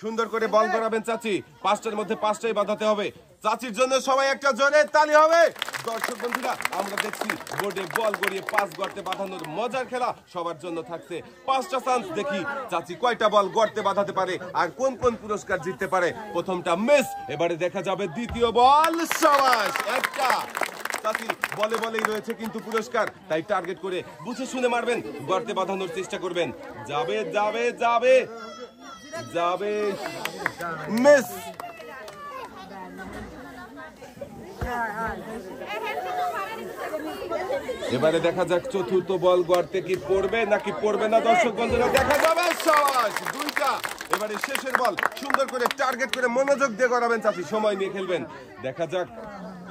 সুন্দর করে বল করাবেন চাচি। পাঁচটার মধ্যে পাঁচটাই বাঁধাতে হবে। চাচির জন্য সবাই একটা জোরে তালি হবে। দর্শক বন্ধুরা, আমরা দেখছি বোর্ডে বল গড়িয়ে পাঁচ গর্তে বাঁধানোর মজার খেলা সবার জন্য থাকছে। পাঁচটা চান্স, দেখি চাচি কয়টা বল গর্তে বাঁধাতে পারে আর কোন কোন পুরস্কার জিততে পারে। প্রথমটা মিস, এবারে দেখা যাবে দ্বিতীয় বল। সাবাস, একটা। চাচি বলে বলেই রয়েছে কিন্তু পুরস্কার, তাই টার্গেট করে বুঝে শুনে মারবেন, গর্তে বাঁধানোর চেষ্টা করবেন। যাবে যাবে যাবে যাবে, মিস। এবারে দেখা যাক চতুর্থ বল গর্তে কি পড়বে নাকি পড়বে না। দর্শক বন্ধুরা দেখা যাবে। সাবাস, দুইটা। এবারে শেষের বল সুন্দর করে টার্গেট করে মনোযোগ দিয়ে করাবেন চাচি, সময় নিয়ে খেলবেন। দেখা যাক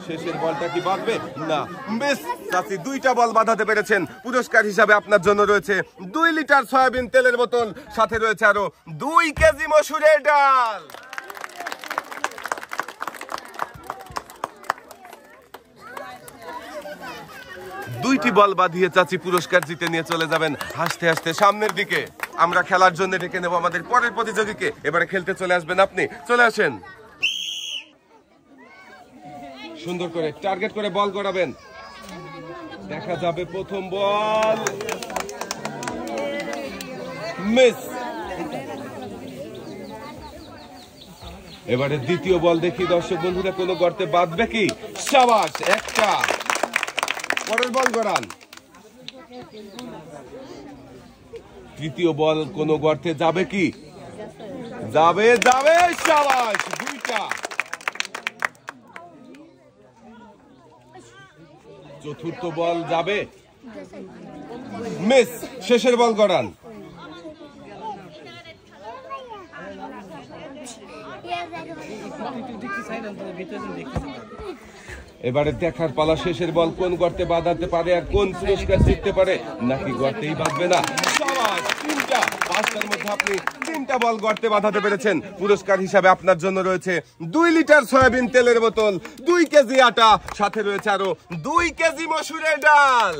শেষের বলটা কি বাঁধবে না। মিস। চাচি দুইটা বল বাঁধাতে পেরেছেন। পুরস্কার হিসাবে আপনার জন্য রয়েছে 2 লিটার সয়াবিন তেলের বোতল, সাথে রয়েছে আরো 2 কেজি মসুরের ডাল। দুইটি বল বাঁধিয়ে চাচি পুরস্কার জিতে নিয়ে চলে যাবেন হাসতে হাসতে সামনের দিকে। আমরা খেলার জন্য ডেকে নেব আমাদের পরের প্রতিযোগীকে। এবারে খেলতে চলে আসবেন আপনি, চলে আসেন। সুন্দর করে টার্গেট করে বল করাবেন। দেখা যাবে প্রথম বল, মিস। এবারে দ্বিতীয় বল, দেখি দর্শক বন্ধুরা কোনো গর্তে বাঁধবে কি। সাবাস, একটা। পরের বল গড়ান। তৃতীয় বল কোন গর্তে যাবে কি, যাবে যাবে। সাবাস, দুইটা। চতুর্থ বল যাবে, মিস। শেষের বল গড়ান। এবারে দেখার পালা, শেষের বল কোন গর্তে বাঁধাতে পারে আর কোন পুরস্কার জিততে পারে, নাকি গর্তেই বাঁধবে না। সাবাস, তিনটা। পাঁচটার মধ্যে আপনি 3টা বল গর্তে বাঁধাতে পেরেছেন। পুরস্কার হিসাবে আপনার জন্য রয়েছে 2 লিটার সয়াবিন তেলের বোতল, 2 কেজি আটা, সাথে রয়েছে আরো 2 কেজি মসুরের ডাল।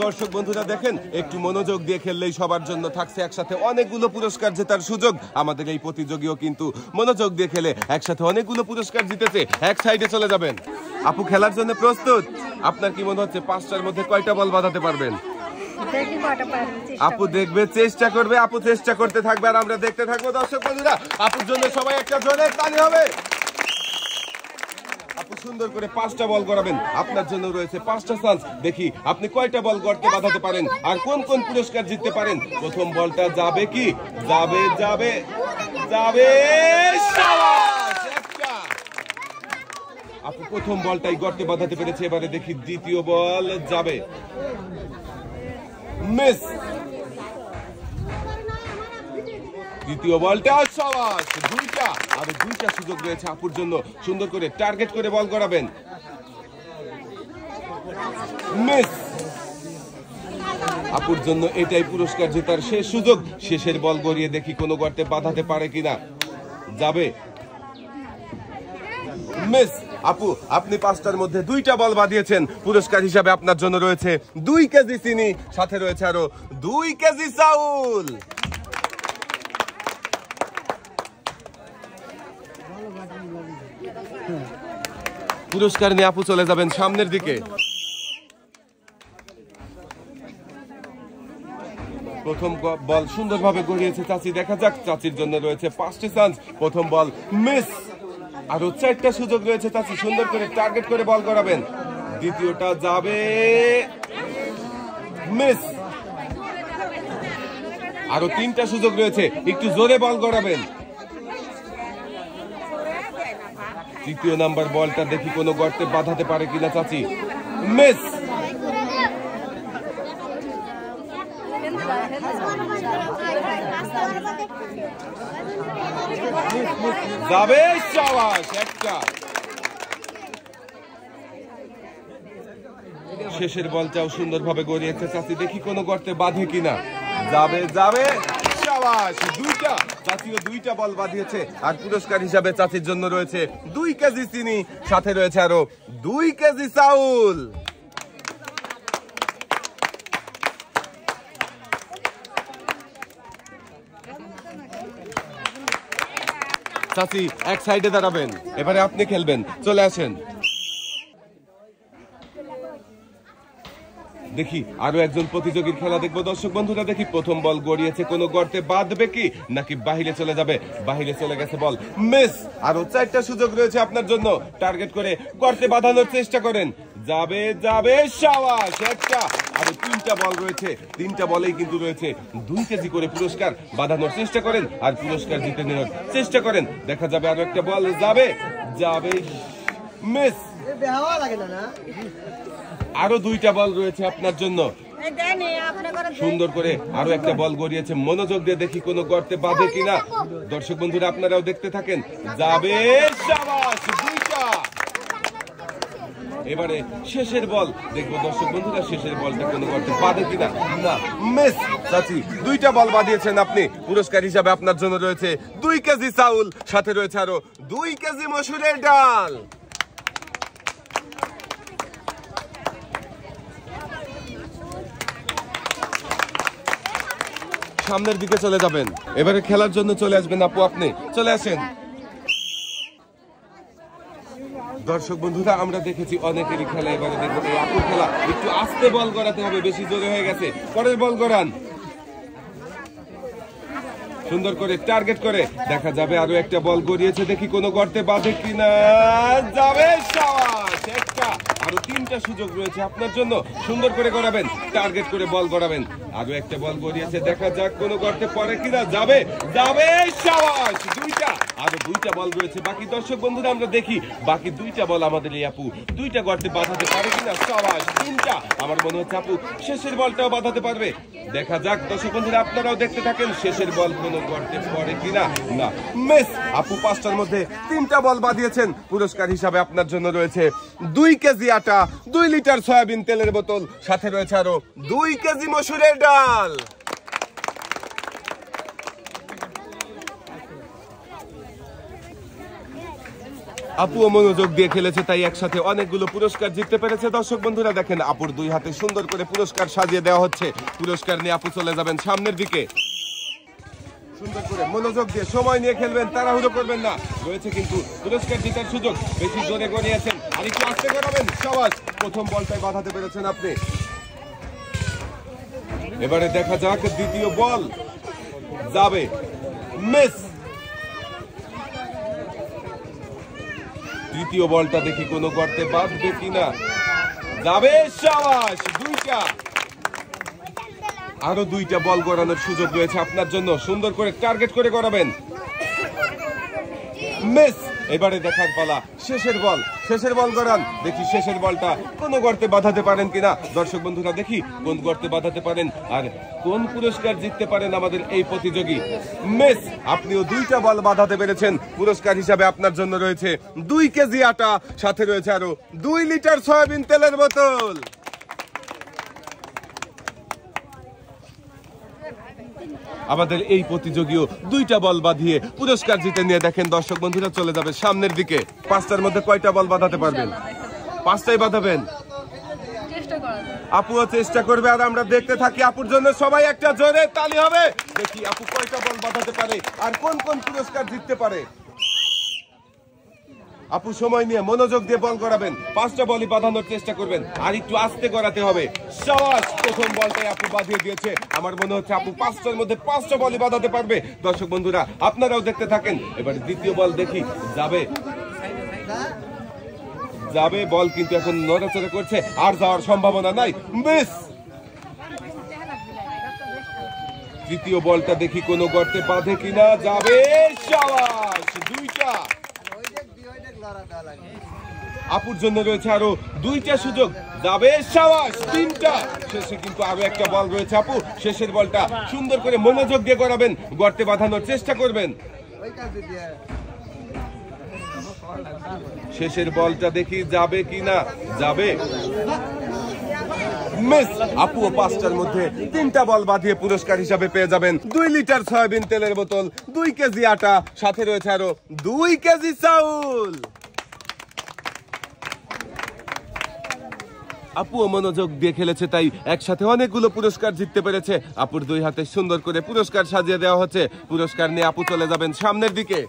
দর্শক বন্ধুরা দেখেন, একটু মনোযোগ দিয়ে খেললেই সবার জন্য থাকছে একসাথে অনেকগুলো পুরস্কার জেতার সুযোগ। আমাদের এই প্রতিযোগীও কিন্তু মনোযোগ দিয়ে খেলে একসাথে অনেকগুলো পুরস্কার জিতেছে। এক সাইডে চলে যাবেন। আপু খেলার জন্য প্রস্তুত? আপনার কি মনে হচ্ছে 5টার মধ্যে কয়টা বল বাঁধাতে পারবেন? আপু দেখবে, চেষ্টা করবে। আপু চেষ্টা করতে থাকবে আর আমরা দেখতে থাকবো। দর্শক বন্ধুরা, আপুর জন্য সবাই একটা জোরে তালি হবে। আপু সুন্দর করে 5টা বল করাবেন। আপনার জন্য রয়েছে 5টা চান্স, দেখি আপনি কয়টা বল গর্তে বাঁধাতে পারেন আর কোন কোন পুরস্কার জিততে পারেন। প্রথম বলটা যাবে কি, যাবে যাবে যাবে। সাবাস, একটা। আপু প্রথম বলটাই গর্তে বাঁধাতে পেরেছে। এবারে দেখি দ্বিতীয় বল যাবে, মিস। দ্বিতীয় বলটা, সাবাস, দুইটা। আর 2টা সুযোগ রয়েছে আপুর জন্য। সুন্দর করে টার্গেট করে বল করাবেন, মিস। আপুর জন্য এটাই পুরস্কার জেতার শেষ সুযোগ। শেষের বল গড়িয়ে দেখি কোনো গর্তে বাঁধাতে পারে কিনা। যাবে, মিস। আপু আপনি 5টার মধ্যে 2টা বল বাঁধিয়েছেন। পুরস্কার হিসাবে আপনার জন্য রয়েছে 2 কেজি চিনি, সাথে রয়েছে আরো 2 কেজি চাউল। পুরস্কার নিয়ে আপু চলে যাবেন সামনের দিকে। প্রথম বল সুন্দরভাবে গড়িয়েছে চাচি। দেখা যাক, চাচির জন্য রয়েছে 5টি চান্স। প্রথম বল মিস। আরো 4টা সুযোগ রয়েছে চাচি, সুন্দর করে টার্গেট করে বল করাবেন। দ্বিতীয়টা যাবে, মিস। আরো 3টা সুযোগ রয়েছে, একটু জোরে বল করাবেন। তৃতীয় নাম্বার বলটা দেখি কোনো গর্তে বাঁধাতে পারে কিনা চাচি, মিস। যাবে, সাবাস, একটা। শেষের বলটাও সুন্দরভাবে গড়িয়েছে চাচি, দেখি কোনো গর্তে বাঁধে কিনা। যাবে যাবে, সাবাস, 2টা। চাচিও 2টা বল বাঁধিয়েছে। আর পুরস্কার হিসাবে চাচির জন্য রয়েছে 2 কেজি চিনি, সাথে রয়েছে আরো 2 কেজি চাউল। চাচি এক সাইডে দাঁড়াবেন, এবারে আপনি খেলবেন, চলে আসেন। দেখি আরো একজন প্রতিযোগীর খেলা দেখবো দর্শক বন্ধুরা। দেখি প্রথম বল গড়িয়েছে, কোন গর্তে বাঁধবে কি নাকি বাহিরে চলে যাবে? বাহিরে চলে গেছে, বল মিস। আরো 4টা সুযোগ রয়েছে আপনার জন্য, টার্গেট করে গর্তে বাঁধানোর চেষ্টা করেন। যাবে যাবে, শাবাশ, একটা। আরো 3টা বল রয়েছে, 3টা বলেই কিন্তু রয়েছে 2 কেজি করে পুরস্কার। বাঁধানোর চেষ্টা করেন আর পুরস্কার জিতে নেওয়ার চেষ্টা করেন। দেখা যাবে আরো একটা বল, যাবে যাবে, মিস। আরো 2টা বল রয়েছে আপনার জন্য, সুন্দর করে আরো একটা বল গড়িয়েছে। মনোযোগ দিয়ে দেখি কোন গর্তে বাঁধে কিনা। দর্শক বন্ধুরা আপনারাও দেখতে থাকেন। যাবে, শাবাশ, 2টা। এবারে শেষের বল দেখবো দর্শক বন্ধুরা, শেষের বলটা কোন গর্তে বাঁধে কিনা। না, মিস। চাচি 2টা বল বাঁধিয়েছেন আপনি। পুরস্কার হিসাবে আপনার জন্য রয়েছে 2 কেজি চাউল, সাথে রয়েছে আরো 2 কেজি মসুরের ডাল। সামনের দিকে চলে যাবেন, এবারে খেলার জন্য চলে আসবেন আপু, আপনি চলে আসেন। দর্শক বন্ধুরা আমরা দেখেছি অনেকেরই খেলা, এবারে দেখবো এই আপুর খেলা। একটু আস্তে বল গড়াতে হবে, বেশি জোরে হয়ে গেছে। পরের বল গড়ান, সুন্দর করে টার্গেট করে। দেখা যাবে আরো একটা বল গড়িয়েছে, দেখি কোন গর্তে বাঁধে কিনা। যাবে, শাবাশ, একটা। আরো 3টা সুযোগ রয়েছে আপনার জন্য, সুন্দর করে গড়াবেন, টার্গেট করে বল গড়াবেন। আরো একটা বল গড়িয়েছে, দেখা যাক কোন গর্তে পড়ে কিনা। যাবে যাবে, শাবাশ, 2টা। আরো 2টা বল রয়েছে বাকি। দর্শক বন্ধুরা আমরা দেখি বাকি 2টা বল আমাদের এই আপু 2টা গর্তে বাঁধাতে পারে কিনা। শাবাশ, 3টা। আমার মনে হচ্ছে আপু শেষের বলটাও বাঁধাতে পারবে। দেখা যাক দর্শক বন্ধুরা আপনারাও দেখতে থাকেন, শেষের বল কোন গর্তে পড়ে কিনা। না, মিস। আপু 5টার মধ্যে 3টা বল বাঁধিয়েছেন। পুরস্কার হিসাবে আপনার জন্য রয়েছে 2 কেজি আটা, 2 লিটার সয়াবিন তেলের বোতল, সাথে রয়েছে আরো 2 কেজি মসুরের ডাল। আপুও মনোযোগ দিয়ে খেলেছে, তাই একসাথে অনেকগুলো পুরস্কার জিততে পেরেছে। দর্শক বন্ধুরা দেখেন আপুর 2 হাতে সুন্দর করে পুরস্কার সাজিয়ে দেওয়া হচ্ছে। পুরস্কার নিয়ে আপু চলে যাবেন সামনের দিকে। সুন্দর করে মনোযোগ দিয়ে সময় নিয়ে খেলবেন, তাড়াহুড়ো করবেন না। রয়েছে কিন্তু পুরস্কার জেতার সুযোগ, বেশি জোরে গড়িয়েছেন আর একটু আস্তে করাবেন। শাবাশ, প্রথম বলটাই বাঁধাতে পেরেছেন আপনি। এবারে দেখা যাক দ্বিতীয় বল, যাবে, মিস। তৃতীয় বলটা দেখি কোন গর্তে বাঁধবে কিনা। যাবে, শাবাশ, 2টা। আরো 2টা বল গড়ানোর সুযোগ রয়েছে আপনার জন্য, সুন্দর করে টার্গেট করে গড়াবেন। মিস। এবারে দেখার পালা শেষের বল, শেষের বল গড়ান। দেখি শেষের বলটা কোন গর্তে বাঁধাতে পারেন কিনা। দর্শক বন্ধুরা দেখি কোন গর্তে বাঁধাতে পারেন আর কোন পুরস্কার জিততে পারেন আমাদের এই প্রতিযোগী। মিস। আপনিও 2টা বল বাঁধাতে পেরেছেন। পুরস্কার হিসাবে আপনার জন্য রয়েছে 2 কেজি আটা, সাথে রয়েছে আরো 2 লিটার সয়াবিন তেলের বোতল। আমাদের এই প্রতিযোগীও 2টা বল বাঁধিয়ে পুরস্কার জিতে নিয়ে দেখেন দর্শক বন্ধুরা চলে যাবে সামনের দিকে। 5টার মধ্যে কয়টা বল বাঁধাতে পারবেন? 5টাই বাঁধাবেন। আপুও চেষ্টা করবে আর আমরা দেখতে থাকি। আপুর জন্য সবাই একটা জোরে তালি হবে। দেখি আপু কয়টা বল বাঁধাতে পারে আর কোন কোন পুরস্কার জিততে পারে। আপু সময় নিয়ে মনোযোগ দিয়ে বল গড়াবেন, 5টা বলই বাঁধানোর চেষ্টা করবেন আর একটু আস্তে গড়াতে হবে। শাবাশ, প্রথম বলটাই আপু বাঁধিয়ে দিয়েছে। আমার মনে হচ্ছে আপু 5টার মধ্যে 5টা বলই বাঁধাতে পারবে। দর্শক বন্ধুরা আপনারাও দেখতে থাকেন। এবারে দ্বিতীয় বল দেখি, যাবে যাবে, বল কিন্তু এখন নড়াচড়া করছে, আর যাওয়ার সম্ভাবনা নাই। মিস। তৃতীয় বলটা দেখি কোন গর্তে বাঁধে কিনা। যাবে, শাবাশ, 2টা। আপুর জন্য রয়েছে আরো 2টা সুযোগ। যাবে, শাবাশ, 3টা। শেষে কিন্তু আরো একটা বল রয়েছে আপু। শেষের বলটা সুন্দর করে মনোযোগ দিয়ে গড়াবেন, গর্তে বাঁধানোর চেষ্টা করবেন। শেষের বলটা দেখি যাবে কিনা। যাবে, মিস। আপুও 5টার মধ্যে 3টা বল বাঁধিয়ে পুরস্কার হিসাবে পেয়ে যাবেন 2 লিটার সয়াবিন তেলের বোতল, 2 কেজি আটা, সাথে রয়েছে আরো 2 কেজি চাউল। আপুও মনোযোগ দিয়ে খেলেছে, তাই একসাথে অনেকগুলো পুরস্কার জিততে পেরেছে। আপুর 2 হাতে সুন্দর করে পুরস্কার সাজিয়ে দেওয়া হচ্ছে। পুরস্কার নিয়ে আপু চলে যাবেন সামনের দিকে।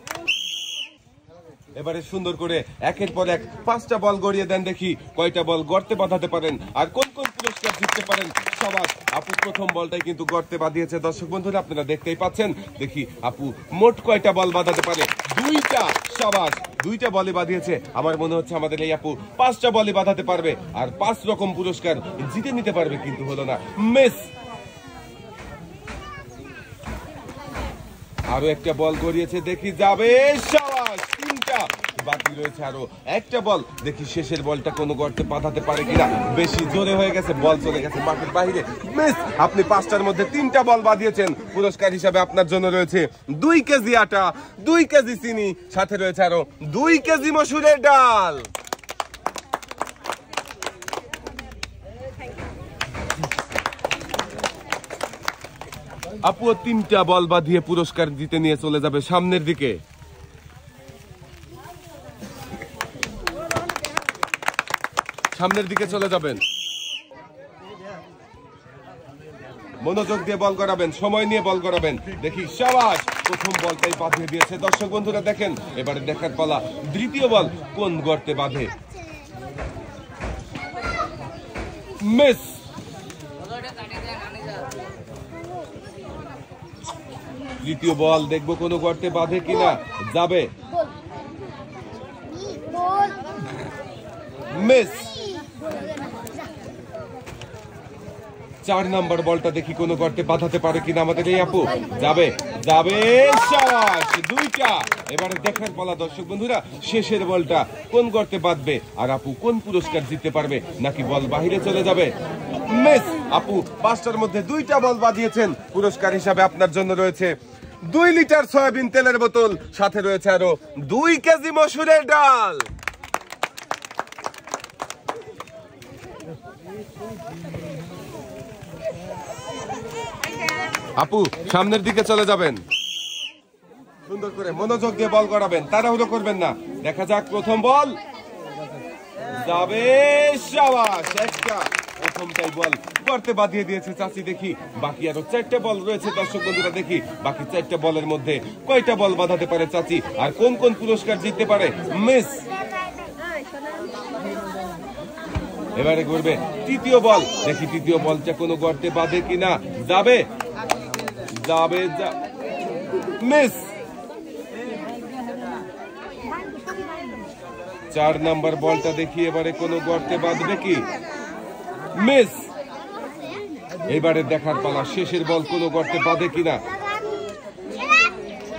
এবারে সুন্দর করে একের পর এক 5টা বল গড়িয়ে দেন, দেখি কয়টা বল গর্তে বাঁধাতে পারেন আর কোন কোন পুরস্কার জিততে পারেন। সবাস, আপু প্রথম বলটাই কিন্তু গর্তে বাঁধিয়েছে। দর্শক বন্ধুরা আপনারা দেখতেই পাচ্ছেন, দেখি আপু মোট কয়টা বল বাঁধাতে পারে। 2টা। সবাস, 2টা বলে বাঁধিয়েছে। আমার মনে হচ্ছে আমাদের এই আপু 5টা বলে বাঁধাতে পারবে আর 5 রকম পুরস্কার জিতে নিতে পারবে, কিন্তু হলো না, মিস। আরো একটা বল গড়িয়েছে, দেখি যাবে। সাবাস, 3টা। বাকি রয়েছে আরো একটা বল, দেখি শেষের বলটা কোনো গর্তে বাঁধাতে পারে কিনা। বেশি জোরে হয়ে গেছে, বল চলে গেছে মাঠের বাইরে, মিস। আপনি 5টার মধ্যে 3টা বল বাঁধিয়েছেন। পুরস্কার হিসাবে আপনার জন্য রয়েছে 2 কেজি আটা, 2 কেজি চিনি, সাথে রয়েছে আরো 2 কেজি মসুরের ডাল। আপু 3টা বল বাঁধিয়ে পুরস্কার জিতে নিয়ে চলে যাবে সামনের দিকে। সামনের দিকে চলে যাবেন, মনোযোগ দিয়ে বল করাবেন, সময় নিয়ে বল করাবেন। দেখি, সাবাস, প্রথম বলটাই বাঁধিয়ে দিয়েছে। দর্শক বন্ধুরা দেখেন, এবারে দেখার পালা দ্বিতীয় বল কোন গর্তে বাঁধে। মিস। তৃতীয় বল দেখবো কোন গর্তে বাঁধে কিনা, যাবে, মিস। 4 নাম্বার বলটা দেখি কোন গর্তে বাঁধাতে পারে কিনা আমাদের এই আপু, যাবে, যাবে। সাবাস, 2টা। এবারে দেখার পালা দর্শক বন্ধুরা, শেষের বলটা কোন গর্তে বাঁধবে আর আপু কোন পুরস্কার জিততে পারবে, নাকি বল বাহিরে চলে যাবে। মিস। আপু 5টার মধ্যে 2টা বল বাঁধিয়েছেন। পুরস্কার হিসাবে আপনার জন্য রয়েছে 2 লিটার সয়াবিন তেলের বোতল, সাথে রয়েছে আরো 2 কেজি মসুরের ডাল। আপু সামনের দিকে চলে যাবেন, সুন্দর করে মনোযোগ দিয়ে বল করাবেন, তাড়াহুড়ো করবেন না। দেখা যাক প্রথম বল, যাবে। সাবাস, একটা। প্রথমটাই বল গর্তে বাঁধিয়ে দিয়েছে চাচি। দেখি বাকি আরো 4টা বল রয়েছে। দর্শক বন্ধুরা দেখি বাকি 4টা বলের মধ্যে কয়টা বল বাঁধাতে পারে চাচি আর কোন কোন পুরস্কার জিততে পারে। মিস। এবারে করবে তৃতীয় বল, দেখি তৃতীয় বলটা কোনো গর্তে বাঁধে কিনা, যাবে, যাবে, মিস। 4 নাম্বার বলটা দেখি এবারে কোনো গর্তে বাঁধবে কি, মিস। এবারে দেখার পালা শেষের বল কোনো গর্তে বাঁধে কিনা,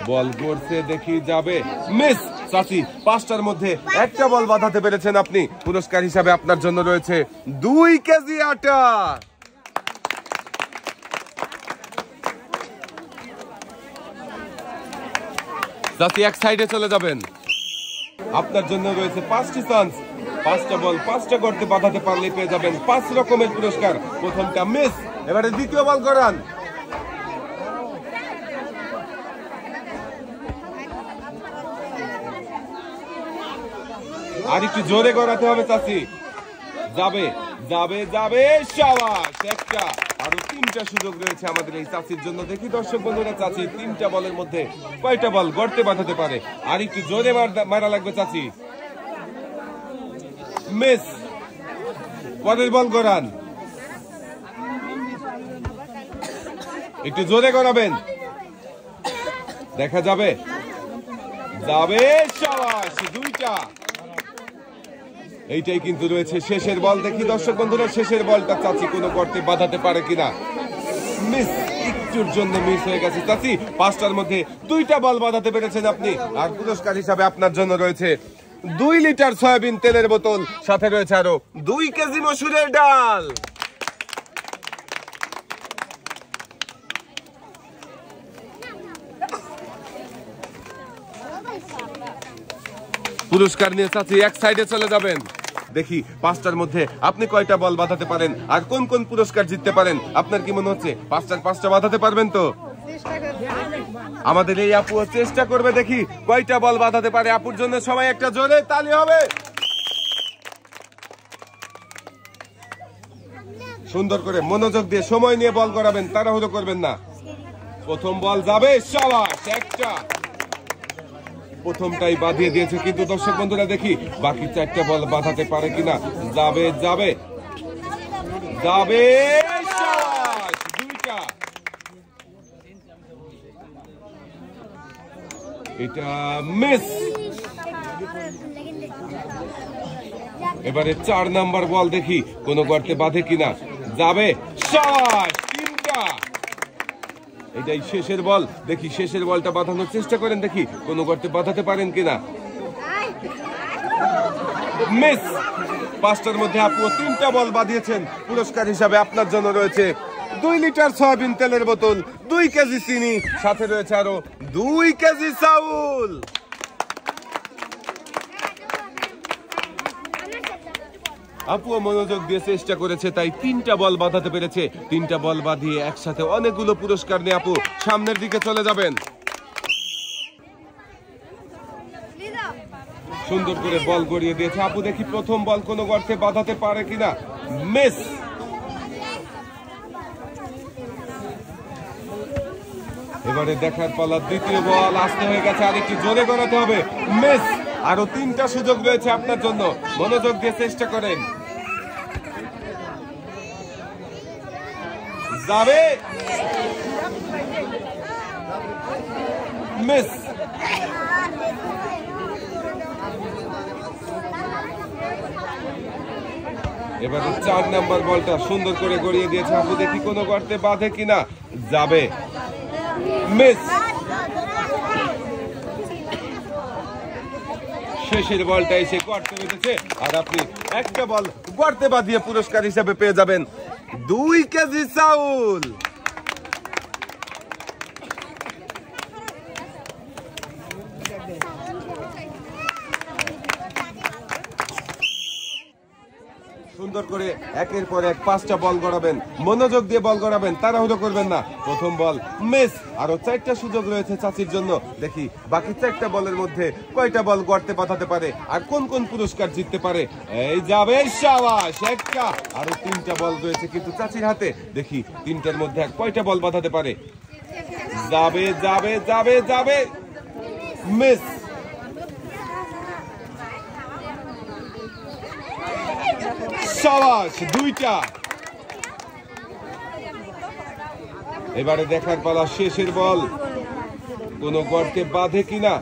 বল গড়ছে, দেখি যাবে, মিস। চাচি 5টার মধ্যে 1টা বল বাঁধাতে পেরেছেন আপনি। পুরস্কার হিসাবে আপনার জন্য রয়েছে 2 কেজি আটা। চাচি এক সাইডে চলে যাবেন, আপনার জন্য রয়েছে 5টি চান্স। 5টা বল 5টা গর্তে বাঁধাতে পারলে পেয়ে যাবেন 5 রকমের পুরস্কার। প্রথমটা মিস। এবারে দ্বিতীয় বল করান, আর একটু জোরে করাতে হবে চাচি, যাবে, যাবে, যাবে। সাবাস, একটা। আরো 3টা সুযোগ রয়েছে আমাদের এই চাচির জন্য। দেখি দর্শক বন্ধুরা চাচি 3টা বলের মধ্যে কয়টা বল গর্তে বাঁধাতে পারে। আর একটু জোরে মারা লাগবে চাচি, মিস। পরের বল করান, একটু জোরে করাবেন, দেখা যাবে, যাবে। সাবাস, 2টা। এইটাই কিন্তু রয়েছে শেষের বল। দেখি দর্শক বন্ধুরা শেষের বলটা চাচি কোনো গর্তে বাঁধাতে পারে কিনা, মিস। একটুর জন্য মিস হয়ে গেছে চাচি। 5টার মধ্যে 2টা বল বাঁধাতে পেরেছেন আপনি। আর পুরস্কার হিসাবে আপনার জন্য রয়েছে 2 লিটার সয়াবিন তেলের বোতল, সাথে রয়েছে আরো 2 কেজি মসুরের ডাল। পুরস্কার নিয়ে চাচি এক সাইডে চলে যাবেন। দেখি 5টার মধ্যে আপনি কয়টা বল বাঁধাতে পারেন আর কোন কোন পুরস্কার জিততে পারেন। আপনার কি মনে হচ্ছে 5টার 5টা বাঁধাতে পারবেন তো? আমাদের এই আপু চেষ্টা করবে, দেখি কয়টা বল বাঁধাতে পারে। আপুর জন্য সবাই একটা জোরে তালি হবে। সুন্দর করে মনোযোগ দিয়ে সময় নিয়ে বল করাবেন, তাড়াহুড়ো করবেন না। প্রথম বল যাবে, সাবাস, একটা। প্রথমটাই বাঁধিয়ে দিয়েছে, কিন্তু দর্শক বন্ধুরা দেখি বাকি 4টা বল বাঁধাতে পারে কিনা। যাবে যাবে যাবে, শাবাশ, 2টা। এটা মিস। এবারে 4 নাম্বার বল, দেখি কোন গর্তে বাঁধে কিনা। যাবে, শাবাশ, 3টা। এটাই শেষের বল, দেখি শেষের বলটা বাঁধানোর চেষ্টা করেন, দেখি কোন গর্তে বাঁধাতে পারেন কিনা। মিস। 5টার মধ্যে আপু 3টা বল বাঁধিয়েছেন। পুরস্কার হিসাবে আপনার জন্য রয়েছে 2 লিটার সয়াবিন তেলের বোতল, 2 কেজি চিনি, সাথে রয়েছে আরো 2 কেজি চাউল। আপুও মনোযোগ দিয়ে চেষ্টা করেছে, তাই 3টা বল বাঁধাতে পেরেছে। 3টা বল বাঁধিয়ে একসাথে অনেকগুলো পুরস্কার নিয়ে আপু সামনের দিকে চলে যাবেন। সুন্দর করে বল গড়িয়ে দিয়েছে আপু, দেখি প্রথম বল কোন গর্তে বাঁধাতে পারে কিনা। মিস। এবারে দেখার পালা দ্বিতীয় বল, আসতে হয়ে গেছে, আরেকটি জোরে গড়াতে হবে। মিস। আরো 3টা সুযোগ রয়েছে আপনার জন্য, মনোযোগ দিয়ে চেষ্টা করেন। যাবে, মিস। এবারে 4 নাম্বার বলটা সুন্দর করে গড়িয়ে দিয়েছে আপু, দেখি কোন গর্তে বাঁধে কিনা। যাবে, মিস। শেষের বলটা এসে গর্তে বেঁধেছে, আর আপনি একটা বল গর্তে বাঁধিয়ে পুরস্কার হিসেবে পেয়ে যাবেন 2 কেজি চাউল। সুন্দর করে একের পর এক 5টা বল গড়াবেন, মনোযোগ দিয়ে বল গড়াবেন, তাড়াহুড়ো করবেন না। প্রথম বল মিস। আরো 4টা সুযোগ রয়েছে চাচির জন্য, দেখি বাকি 4টা বলের মধ্যে কয়টা বল গড়তে বাঁধাতে পারে আর কোন কোন পুরস্কার জিততে পারে। এই যাবে, শাবাশ, 1টা। আরো 3টা বল রয়েছে কিন্তু চাচির হাতে, দেখি 3টার মধ্যে কয়টা বল বাঁধাতে পারে। যাবে যাবে যাবে যাবে, মিস। শাবাশ, 2টা। এবারে দেখার পালা শেষের বল, কোন গর্তে বাঁধে কিনা।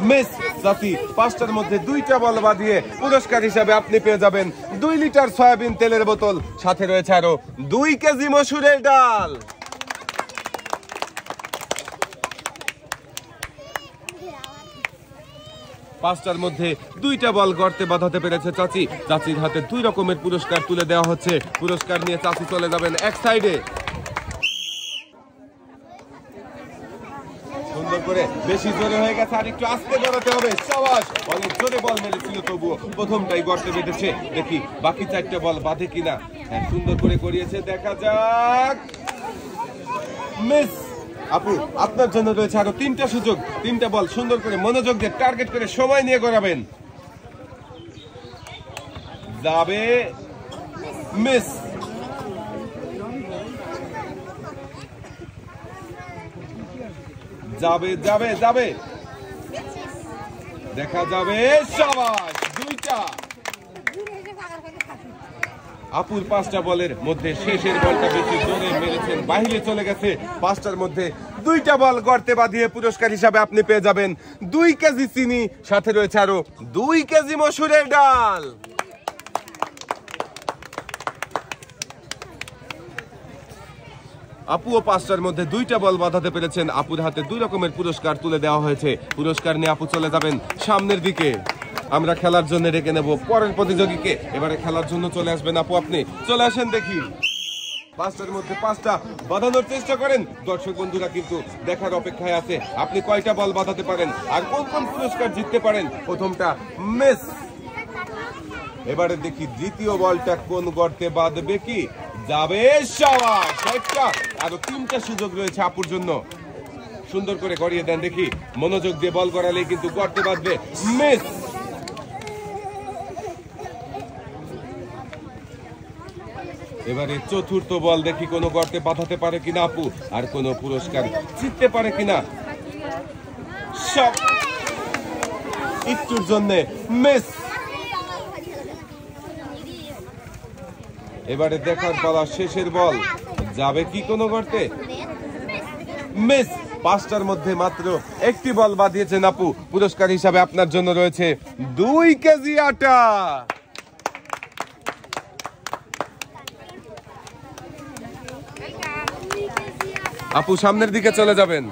মিস। জাতি 5টার মধ্যে 2টা বল বাঁধিয়ে পুরস্কার হিসাবে আপনি পেয়ে যাবেন 2 লিটার সয়াবিন তেলের বোতল, সাথে রয়েছে আরো 2 কেজি মসুরের ডাল। পাঁচটার মধ্যে 2টা বল গর্তে বাঁধাতে পেরেছে চাচি। চাচির হাতে 2 রকমের পুরস্কার তুলে দেওয়া হচ্ছে। পুরস্কার নিয়ে চাচি চলে যাবেন এক সাইডে। সুন্দর করে, বেশি জোরে হয়ে গেছে, আর একটু আস্তে গড়াতে হবে। শাবাশ, অনেক জোরে বল মেরেছিল, তবুও প্রথমটাই গর্তে বেঁধেছে, দেখি বাকি 4টা বল বাঁধে কিনা। হ্যাঁ, সুন্দর করে করিয়েছে, দেখা যাক। মিস। আপু আপনার জন্য রয়েছে আরো 3টা সুযোগ, 3টা বল সুন্দর করে মনোযোগ দিয়ে টার্গেট করে সময় নিয়ে গড়াবেন। যাবে, মিস। যাবে যাবে যাবে, দেখা যাবে, শাবাশ, 2টা। আপুর 5টা বলের মধ্যে শেষের বলটা বেশি জোরে মেরেছেন, বাহিরে চলে গেছে। 5টার মধ্যে 2টা বল গর্তে বাঁধিয়ে পুরস্কার হিসাবে আপনি পেয়ে যাবেন 2 কেজি চিনি, সাথে রয়েছে আরো 2 কেজি মসুরের ডাল। আপুও 5টার মধ্যে 2টা বল বাঁধাতে পেরেছেন। আপুর হাতে 2 রকমের পুরস্কার তুলে দেওয়া হয়েছে। পুরস্কার নিয়ে আপু চলে যাবেন সামনের দিকে। আমরা খেলার জন্য ডেকে নেব পরের প্রতিযোগীকে। এবারে খেলার জন্য চলে আসবেন আপু, আপনি চলে আসেন, দেখি 5টার মধ্যে 5টা বাঁধানোর চেষ্টা করেন। দর্শক বন্ধুরা কিন্তু দেখার অপেক্ষায় আছে আপনি কয়টা বল বাঁধাতে পারেন আর কোন কোন পুরস্কার জিততে পারেন। প্রথমটা মিস। এবারে দেখি দ্বিতীয় বলটা কোন গর্তে বাঁধবে কি। যাবে, শাবাশ, 1টা। আরো 3টা সুযোগ রয়েছে আপুর জন্য, সুন্দর করে গড়িয়ে দেন, দেখি মনোযোগ দিয়ে বল গড়ালে কিন্তু গর্তে বাঁধবে। মিস। এবারে চতুর্থ বল, দেখি কোন গর্তে বাঁধাতে পারে কিনা আপু আর কোন পুরস্কার জিততে পারে কিনা। সব একটুর জন্য মিস। এবারে দেখার পালা শেষের বল, যাবে কি কোনো গর্তে? মিস। পাঁচটার মধ্যে মাত্র একটি বল বাদিয়েছেন আপু। পুরস্কার হিসাবে আপনার জন্য রয়েছে 2 কেজি আটা। আপু সামনের দিকে চলে যাবেন।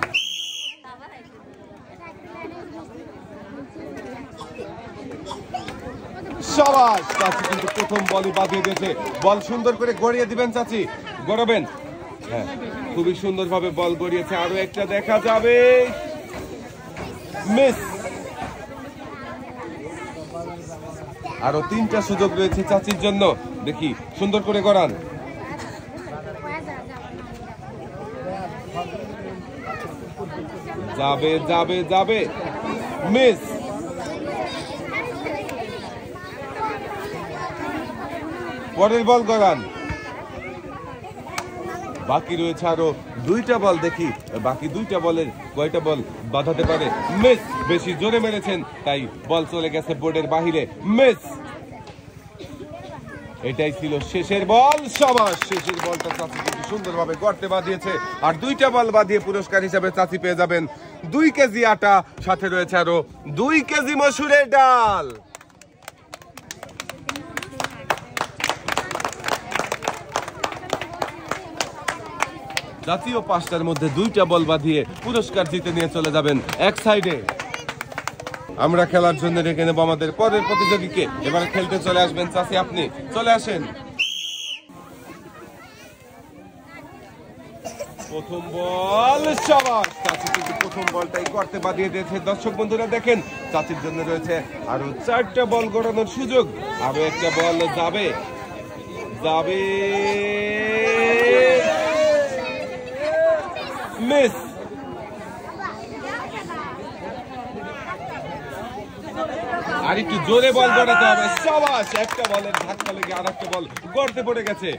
শাবাশ, চাচি কিন্তু প্রথম বলই বাঁধিয়ে দিয়েছে। বল সুন্দর করে গড়িয়ে দিবেন চাচি, গড়াবেন। হ্যাঁ, খুবই সুন্দর ভাবে বল গড়িয়েছে। আরো একটা দেখা যাবে, মিস। আরো 3টা সুযোগ রয়েছে চাচির জন্য, দেখি সুন্দর করে গড়ান। যাবে যাবে যাবে, মিস। পরের বল গড়ান। বাকি রয়েছে আরো 2টা বল, দেখি বাকি 2টা বলের কয়টা বল বাঁধাতে পারে। মিস। বেশি জোরে মেরেছেন তাই বল চলে গেছে বোর্ডের বাহিরে, মিস। এটাই ছিল শেষের বল। শাবাশ, শেষের বলটা চাচি কিন্তু সুন্দরভাবে গর্তে বাঁধিয়েছে। আর 2টা বল বাঁধিয়ে পুরস্কার হিসাবে চাচি পেয়ে যাবেন 2 কেজি আটা, সাথে রয়েছে আরো 2 কেজি মসুরের ডাল। জাতীয় 5টার মধ্যে 2টা বল বাঁধিয়ে পুরস্কার জিতে নিয়ে চলে যাবেন এক সাইডে। আমরা খেলার জন্য রেখে নেব আমাদের পরের প্রতিযোগীকে। এবারে খেলতে চলে আসবেন চাচি, আপনি চলে আসেন। প্রথম বল, শাবাশ। চাচি কিন্তু প্রথম বলটাই করতে বাঁধিয়ে দিয়েছে। দর্শক বন্ধুরা দেখেন, চাচির জন্য রয়েছে আরো 4টা বল গড়ানোর সুযোগ। আরো একটা বল যাবে যাবে, মিস। আর একটু জোরে বল গড়াতে হবে। শাবাশ, একটা বলের ধাক্কা লেগে আর একটা বল গড়তে পড়ে গেছে।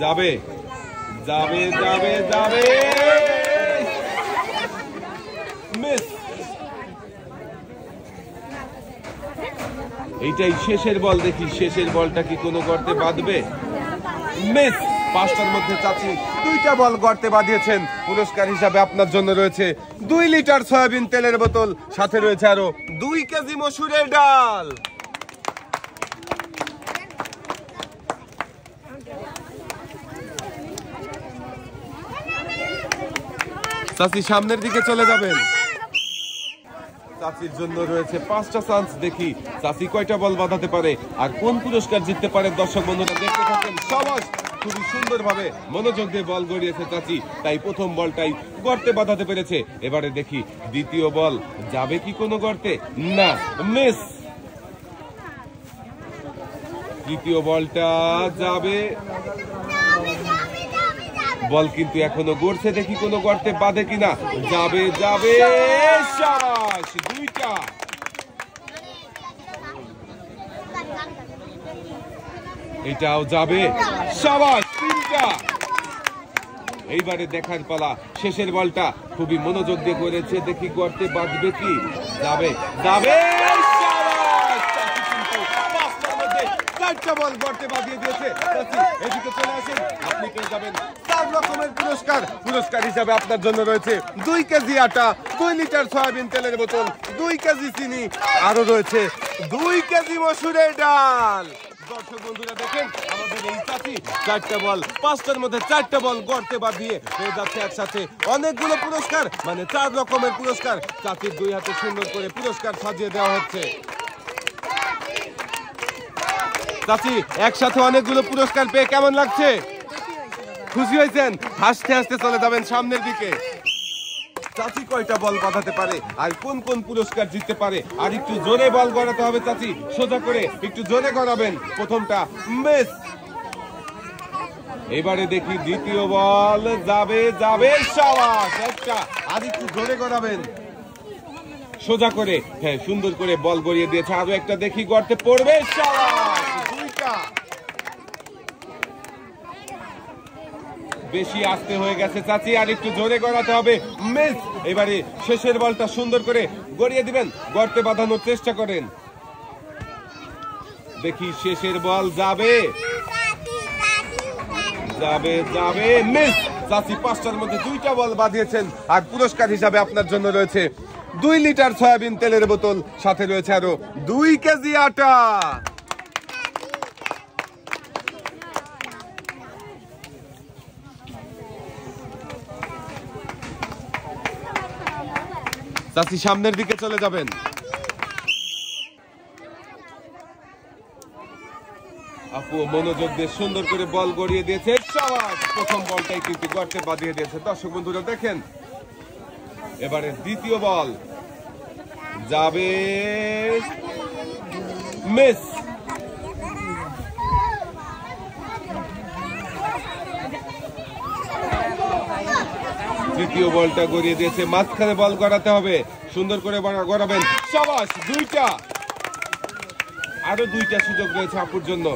যাবে যাবে যাবে যাবে, মিস। এইটাই শেষের বল, দেখি শেষের বলটা কি কোনো গর্তে বাঁধবে। মিস। 5টার মধ্যে চাচি 2টা বল গর্তে বাঁধিয়েছেন। পুরস্কার হিসাবে আপনার জন্য রয়েছে 2 লিটার সয়াবিন তেলের বোতল, সাথে রয়েছে আরো 2 কেজি মসুরের ডাল। চাচি সামনের দিকে চলে যাবেন। চাচির জন্য রয়েছে 5টা চান্স, দেখি চাচি কয়টা বল বাঁধাতে পারে আর কোন পুরস্কার জিততে পারে। দর্শক বন্ধুরা দেখতে থাকেন। শাবাশ, খুবই সুন্দর ভাবে মনোযোগ দিয়ে বল গড়িয়েছে চাচি, তাই প্রথম বলটাই গর্তে বাঁধাতে পেরেছে। এবারে দেখি দ্বিতীয় বল যাবে কি কোনো গর্তে, না, মিস। তৃতীয় বলটা যাবে, বল কিন্তু এখনো গড়ছে, দেখি কোনো গর্তে বাঁধে কিনা। যাবে যাবে, শাবাশ, 2টা। এটাও যাবে, শাবাশ, 3টা। এইবারে দেখার পালা, শেষের বলটা খুবই মনোযোগ দিয়ে করেছে, দেখি গর্তে বাঁধবে কি। যাবে যাবে, শাবাশ। চাচি কিন্তু 5টার মধ্যে 4টা বল গর্তে বাঁধিয়ে দিয়েছে। চাচি এদিকে চলে আসেন, আপনি পেয়ে যাবেন 4 রকমের পুরস্কার। পুরস্কার হিসাবে আপনার জন্য রয়েছে 2 কেজি আটা, 2 লিটার সয়াবিন তেলের বোতল, 2 কেজি চিনি, আরো রয়েছে 2 কেজি মসুরের ডাল। দর্শক বন্ধুরা দেখেন, আমাদের এই চাচি 4টা বল, 5টার মধ্যে 4টা বল গর্তে বাঁধিয়ে হয়ে যাচ্ছে একসাথে অনেকগুলো পুরস্কার, মানে 4 রকমের পুরস্কার। চাচির 2 হাতে সুন্দর করে পুরস্কার সাজিয়ে দেওয়া হচ্ছে। চাচি একসাথে অনেকগুলো পুরস্কার পেয়ে কেমন লাগছে? খুশি হয়েছেন? হাসতে হাসতে চলে যাবেন সামনের দিকে। চাচি কয়টা বল বাঁধাতে পারে আর কোন কোন পুরস্কার জিততে পারে, আর একটু জোরে বল গড়াতে হবে চাচি, সোজা করে একটু জোরে গড়াবেন। প্রথমটা মিস। এবারে দেখি দ্বিতীয় বল যাবে যাবে, শাবাশ, একটা, আর একটু জোরে গড়াবেন, সোজা করে। হ্যাঁ, সুন্দর করে বল গড়িয়ে দিয়েছে। আরো একটা দেখি গর্তে পড়বে, শাবাশ, 2টা। বেশি আস্তে হয়ে গেছে চাচি, আর একটু জোরে গড়াতে হবে। মিস। এবারে শেষের বলটা সুন্দর করে গড়িয়ে দিবেন, গর্তে বাঁধানোর চেষ্টা করেন। দেখি শেষের বল যাবে, যাবে যাবে, মিস। চাচি 5টার মধ্যে 2টা বল বাঁধিয়েছেন, আর পুরস্কার হিসাবে আপনার জন্য রয়েছে 2 লিটার সয়াবিন তেলের বোতল, সাথে রয়েছে আরো 2 কেজি আটা। চাচি সামনের দিকে চলে যাবেন। আপু মনোযোগ দিয়ে সুন্দর করে বল গড়িয়ে দিয়েছে, শাবাশ। প্রথম বলটাই কিন্তু গর্তে বাঁধিয়ে দিয়েছে। দর্শক বন্ধুরা দেখেন, এবারে দ্বিতীয় বল যাবে, মিস। তৃতীয় বলটা গড়িয়ে দিয়েছে, মাঝখানে বল গড়াতে হবে, সুন্দর করে গড়াবেন, শাবাশ। 2টা, আরো 2টা সুযোগ রয়েছে আপুর জন্য।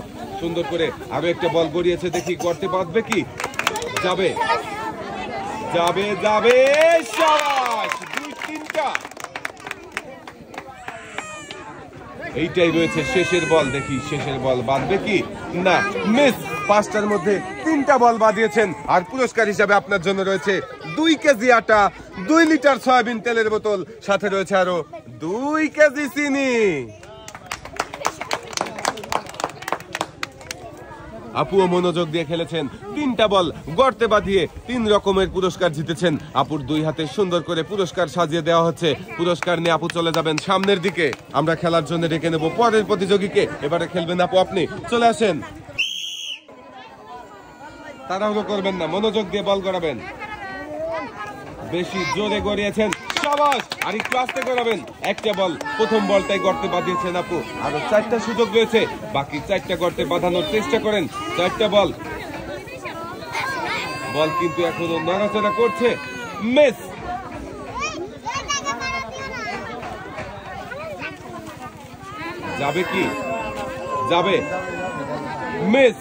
সুন্দর করে আরো একটা বল গড়িয়েছে, দেখি গর্তে বাঁধবে কি, যাবে যাবে যাবে, শাবাশ। 2-3টা, এইটাই রয়েছে শেষের বল, দেখি শেষের বল বাঁধবে কি না, মিস। 5টার মধ্যে 3টা বল বাঁধিয়েছেন, আর পুরস্কার হিসাবে আপনার জন্য রয়েছে 2 কেজি আটা, 2 লিটার সয়াবিন তেলের বোতল, সাথে রয়েছে আরো 2 কেজি চিনি। আপুও মনোযোগ দিয়ে খেলেছেন, 3টা বল গর্তে বাঁধিয়ে 3 রকমের পুরস্কার জিতেছেন। আপুর 2 হাতে সুন্দর করে পুরস্কার সাজিয়ে দেওয়া হচ্ছে। পুরস্কার নিয়ে আপু চলে যাবেন সামনের দিকে। আমরা খেলার জন্য ডেকে নেব পরের প্রতিযোগীকে। এবারে খেলবেন আপু, আপনি চলে আসেন। তাড়াহুড়ো করবেন না, মনোযোগ দিয়ে বল গড়াবেন। বেশি জোরে গড়িয়েছেন, শাবাশ। আর একটু আস্তে গড়াবেন। একটা বল, প্রথম বলটাই গর্তে বাঁধিয়েছেন আপু, আরো 4টা সুযোগ রয়েছে, বাকি 4টা গর্তে বাঁধানোর চেষ্টা করেন। 4টা বল, বল কিন্তু এখনো নড়াচড়া করছে, মিস। যাবে কি, যাবে, মিস।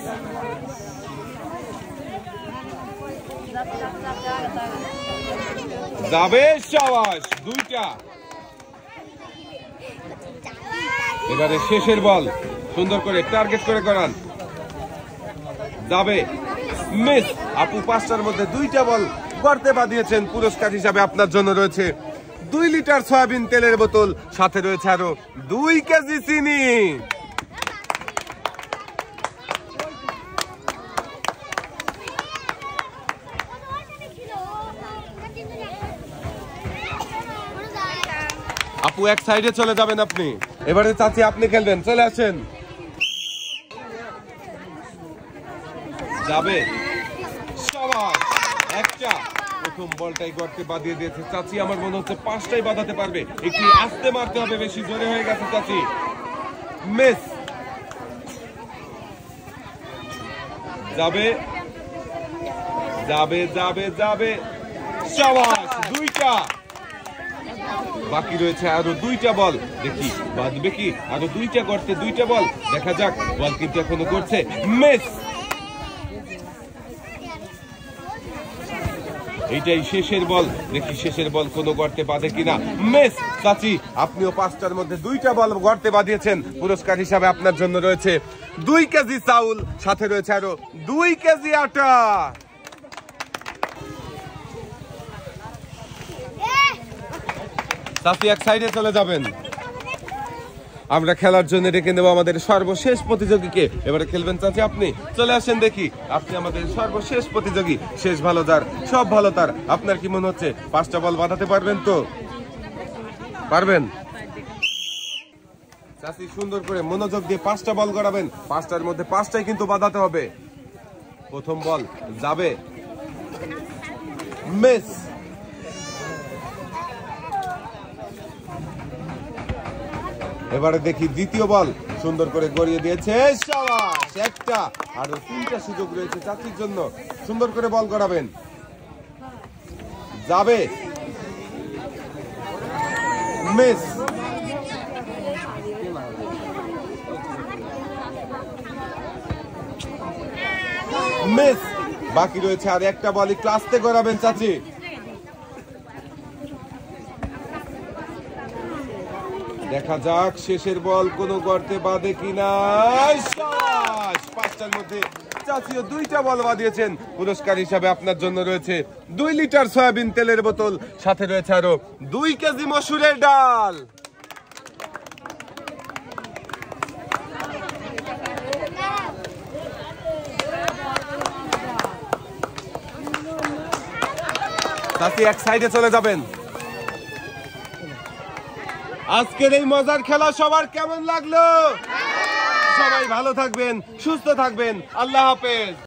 যাবে, শাবাশ। 2টা, এবারে শেষের বল, সুন্দর করে টার্গেট করে করান, যাবে, মিস। আপু 5টার মধ্যে 2টা বল গর্তে বাঁধিয়েছেন। পুরস্কার হিসাবে আপনার জন্য রয়েছে 2 লিটার সয়াবিন তেলের বোতল, সাথে রয়েছে আরো 2 কেজি চিনি। আপু এক সাইডে চলে যাবেন আপনি। এবারে চাচি আপনি খেলবেন, চলে আসেন। যাবে, শাবাশ। একটা, প্রথম বলটাই গর্তে বাঁধিয়ে দিয়েছে চাচি। আমার মনে হচ্ছে 5টাই বাঁধাতে পারবে, একটু আস্তে মারতে হবে, বেশি জোরে হয়ে গেছে চাচি, মিস। যাবে যাবে যাবে যাবে, শাবাশ। 2টা, বাকি রয়েছে আরো 2টা বল, দেখি বাঁধবে কি। আরো 2টা গর্তে 2টা বল, দেখা যাক। বল কিন্তু এখনো করছে, মিস। এইটাই শেষের বল, দেখি শেষের বল কোনো গর্তে বাঁধে কিনা, মিস। চাচি আপনিও 5টার মধ্যে 2টা বল গর্তে বাঁধিয়েছেন। পুরস্কার হিসাবে আপনার জন্য রয়েছে 2 কেজি চাউল, সাথে রয়েছে আরো 2 কেজি আটা। চাচি এক সাইডে চলে যাবেন। আমরা খেলার জন্য ডেকে নেব আমাদের সর্বশেষ প্রতিযোগীকে। এবারে খেলবেন চাচি আপনি, চলে আসেন। দেখি আপনি আমাদের সর্বশেষ প্রতিযোগী, শেষ ভালো যার সব ভালো তার। আপনার কি মনে হচ্ছে 5টা বল বাঁধাতে পারবেন তো? পারবেন? চাচি সুন্দর করে মনোযোগ দিয়ে 5টা বল গড়াবেন। 5টার মধ্যে 5টাই কিন্তু বাঁধাতে হবে। প্রথম বল যাবে, মিস। এবারে দেখি দ্বিতীয় বল, সুন্দর করে গড়িয়ে দিয়েছে, শাবাশ। একটা, আরো 3টা সুযোগ রয়েছে চাচির জন্য। সুন্দর করে বল গড়াবেন, যাবে, মিস। মিস। বাকি রয়েছে আর একটা বল, একটু আস্তে করাবেন চাচি। দেখা যাক শেষের বল কোন গর্তে বাঁধে কিনা। পাঁচটার মধ্যে চাচিও 2টা বল বাঁধিয়েছেন। পুরস্কার হিসাবে আপনার জন্য রয়েছে 2 লিটার সয়াবিন তেলের বোতল, সাথে রয়েছে আরো 2 কেজি মসুরের ডাল। চাচি এক সাইডে চলে যাবেন। আজকের এই মজার খেলা সবার কেমন লাগলো? সবাই ভালো থাকবেন, সুস্থ থাকবেন। আল্লাহ হাফেজ।